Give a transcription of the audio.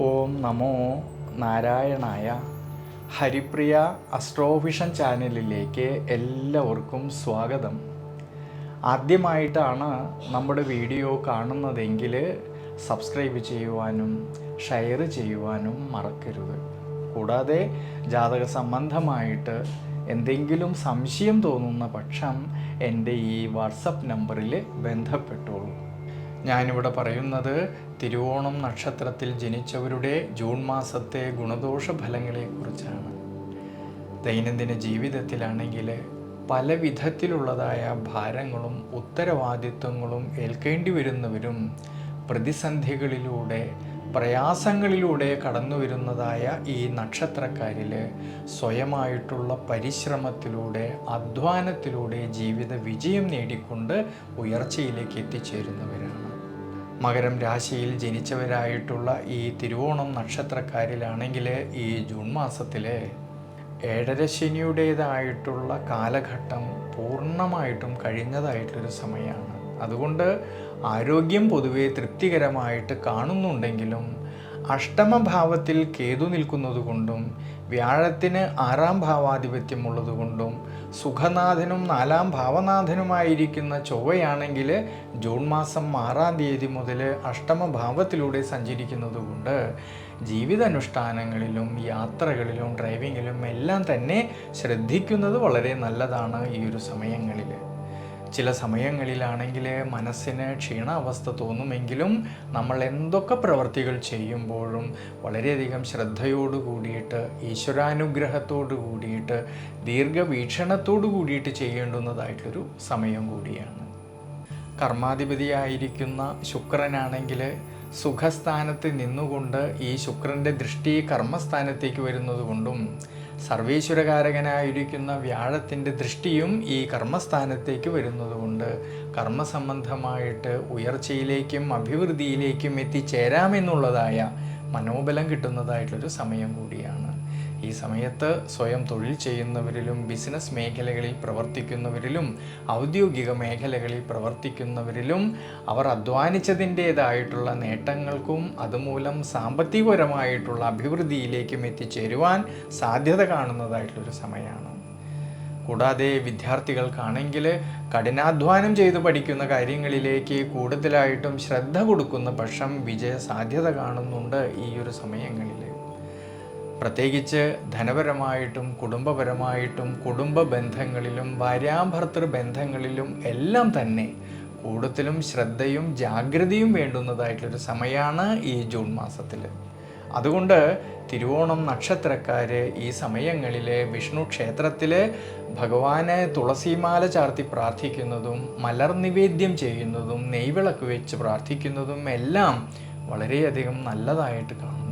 ഓം നമോ നാരായണായ. ഹരിപ്രിയ അസ്ട്രോവിഷൻ ചാനലിലേക്ക് എല്ലാവർക്കും സ്വാഗതം. ആദ്യമായിട്ടാണ് നമ്മുടെ വീഡിയോ കാണുന്നതെങ്കിൽ സബ്സ്ക്രൈബ് ചെയ്യുവാനും ഷെയർ ചെയ്യുവാനും മറക്കരുത്. കൂടാതെ ജാതക സംബന്ധമായിട്ട് എന്തെങ്കിലും സംശയം തോന്നുന്ന പക്ഷം എൻ്റെ ഈ വാട്സപ്പ് നമ്പറിൽ ബന്ധപ്പെട്ടോളൂ. ഞാനിവിടെ പറയുന്നത് തിരുവോണം നക്ഷത്രത്തിൽ ജനിച്ചവരുടെ ജൂൺ മാസത്തെ ഗുണദോഷ ഫലങ്ങളെക്കുറിച്ചാണ്. ദൈനംദിന ജീവിതത്തിലാണെങ്കിൽ പല വിധത്തിലുള്ളതായ ഭാരങ്ങളും ഉത്തരവാദിത്വങ്ങളും ഏൽക്കേണ്ടി വരുന്നവരും പ്രതിസന്ധികളിലൂടെ പ്രയാസങ്ങളിലൂടെ കടന്നു വരുന്നതായ ഈ നക്ഷത്രക്കാരിൽ സ്വയമായിട്ടുള്ള പരിശ്രമത്തിലൂടെ അധ്വാനത്തിലൂടെ ജീവിത വിജയം നേടിക്കൊണ്ട് ഉയർച്ചയിലേക്ക് എത്തിച്ചേരുന്നവരാണ്. മകരം രാശിയിൽ ജനിച്ചവരായിട്ടുള്ള ഈ തിരുവോണം നക്ഷത്രക്കാരിലാണെങ്കിൽ ഈ ജൂൺ മാസത്തിൽ ഏഴര ശനിയുടേതായിട്ടുള്ള കാലഘട്ടം പൂർണ്ണമായിട്ടും കഴിഞ്ഞതായിട്ടൊരു സമയമാണ്. അതുകൊണ്ട് ആരോഗ്യം പൊതുവെ തൃപ്തികരമായിട്ട് കാണുന്നുണ്ടെങ്കിലും അഷ്ടമഭാവത്തിൽ കേതു നിൽക്കുന്നതുകൊണ്ടും വ്യാഴത്തിന് 6-ാം ഭാവാധിപത്യമുള്ളതുകൊണ്ടും സുഖനാഥനും 4-ാം ഭാവനാഥനുമായിരിക്കുന്ന ചൊവ്വയാണെങ്കിൽ ജൂൺ മാസം 6-ാം തീയതി മുതൽ അഷ്ടമഭാവത്തിലൂടെ സഞ്ചരിക്കുന്നതുകൊണ്ട് ജീവിതാനുഷ്ഠാനങ്ങളിലും യാത്രകളിലും ഡ്രൈവിങ്ങിലും എല്ലാം തന്നെ ശ്രദ്ധിക്കുന്നത് വളരെ നല്ലതാണ് ഈ ഒരു സമയങ്ങളിൽ. ചില സമയങ്ങളിലാണെങ്കിൽ മനസ്സിന് ക്ഷീണാവസ്ഥ തോന്നുമെങ്കിലും നമ്മൾ എന്തൊക്കെ പ്രവർത്തികൾ ചെയ്യുമ്പോഴും വളരെയധികം ശ്രദ്ധയോടു കൂടിയിട്ട് ഈശ്വരാനുഗ്രഹത്തോടു കൂടിയിട്ട് ദീർഘവീക്ഷണത്തോടു കൂടിയിട്ട് ചെയ്യേണ്ടുന്നതായിട്ടൊരു സമയം കൂടിയാണ്. കർമാധിപതിയായിരിക്കുന്ന ശുക്രനാണെങ്കിൽ സുഖസ്ഥാനത്ത് നിന്നുകൊണ്ട് ഈ ശുക്രൻ്റെ ദൃഷ്ടി കർമ്മസ്ഥാനത്തേക്ക് വരുന്നത് കൊണ്ടും സർവേശ്വരകാരകനായിരിക്കുന്ന വ്യാഴത്തിൻ്റെ ദൃഷ്ടിയും ഈ കർമ്മസ്ഥാനത്തേക്ക് വരുന്നതുകൊണ്ട് കർമ്മസംബന്ധമായിട്ട് ഉയർച്ചയിലേക്കും അഭിവൃദ്ധിയിലേക്കും എത്തിച്ചേരാമെന്നുള്ളതായ മനോബലം കിട്ടുന്നതായിട്ടൊരു സമയം കൂടിയാണ്. ഈ സമയത്ത് സ്വയം തൊഴിൽ ചെയ്യുന്നവരിലും ബിസിനസ് മേഖലകളിൽ പ്രവർത്തിക്കുന്നവരിലും ഔദ്യോഗിക മേഖലകളിൽ പ്രവർത്തിക്കുന്നവരിലും അവർ അധ്വാനിച്ചതിൻ്റേതായിട്ടുള്ള നേട്ടങ്ങൾക്കും അതുമൂലം സാമ്പത്തികപരമായിട്ടുള്ള അഭിവൃദ്ധിയിലേക്കും എത്തിച്ചേരുവാൻ സാധ്യത കാണുന്നതായിട്ടുള്ളൊരു സമയമാണ്. കൂടാതെ വിദ്യാർത്ഥികൾക്കാണെങ്കിൽ കഠിനാധ്വാനം ചെയ്ത് പഠിക്കുന്ന കാര്യങ്ങളിലേക്ക് കൂടുതലായിട്ടും ശ്രദ്ധ കൊടുക്കുന്ന പക്ഷം വിജയ സാധ്യത കാണുന്നുണ്ട് ഈ ഒരു സമയങ്ങളിൽ. പ്രത്യേകിച്ച് ധനപരമായിട്ടും കുടുംബപരമായിട്ടും കുടുംബ ബന്ധങ്ങളിലും ഭാര്യാഭർത്തൃ ബന്ധങ്ങളിലും എല്ലാം തന്നെ കൂടുതലും ശ്രദ്ധയും ജാഗ്രതയും വേണ്ടുന്നതായിട്ടൊരു സമയമാണ് ഈ ജൂൺ മാസത്തിൽ. അതുകൊണ്ട് തിരുവോണം നക്ഷത്രക്കാർ ഈ സമയങ്ങളിൽ വിഷ്ണു ക്ഷേത്രത്തിൽ ഭഗവാനെ തുളസിമാല ചാർത്തി പ്രാർത്ഥിക്കുന്നതും മലർ നിവേദ്യം ചെയ്യുന്നതും നെയ്വിളക്ക് വെച്ച് പ്രാർത്ഥിക്കുന്നതും എല്ലാം വളരെയധികം നല്ലതായിട്ട് കാണും.